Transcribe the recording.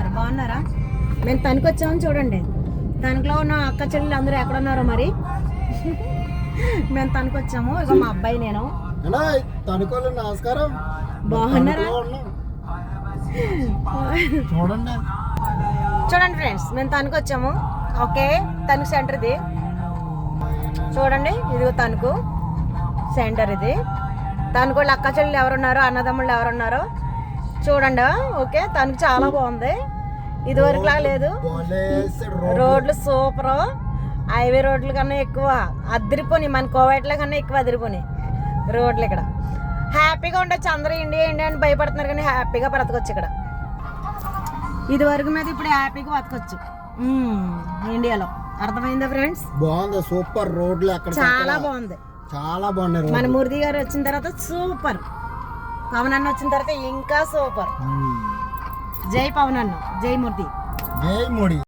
ఉన్నారు? బాగున్నారా? మేము తణుకు వచ్చామని చూడండి. తణుకులో ఉన్న అక్క చెల్లెలు అందరూ ఎక్కడ ఉన్నారో మరి. మేము తణుకు వచ్చాము. ఇక మా అబ్బాయి నేను. తణుకోలు నమస్కారం. బాగున్నారా? చూడండి చూడండి ఫ్రెండ్స్, మేము తణుకు వచ్చాము. ఓకే, తణుకు సెంటర్ ఇది చూడండి. ఇది తణుకు సెంటర్. ఇది తణుకు అక్క చెల్లెలు ఎవరున్నారో, అన్నదమ్ముళ్ళు ఎవరున్నారో చూడండి. ఓకే, తణుకు చాలా బాగుంది, ఇది వరకులా లేదు. రోడ్లు సూపర్, హైవే రోడ్ల కన్నా ఎక్కువ అదిరిపోయి, మన కోవైట్ల కన్నా ఎక్కువ అదిరిపోయి రోడ్లు. ఇక్కడ హ్యాపీగా ఉండొచ్చు. అందరూ ఇండియా ఇండియా అని భయపడుతున్నారు కానీ హ్యాపీగా బ్రతకొచ్చు ఇక్కడ. ఇది వరకు మీద ఇప్పుడు హ్యాపీగా బతకొచ్చు ఇండియాలో. అర్థమైందా ఫ్రెండ్స్? బాగుంది, సూపర్ రోడ్లు అక్కడ చాలా బాగుంది, చాలా బాగున్నాయి. మన మూర్తి గారు వచ్చిన తర్వాత సూపర్, పవన్ అన్న వచ్చిన తర్వాత ఇంకా సూపర్. జై పవన్ అన్న, జై మూర్తి, జై మోడీ.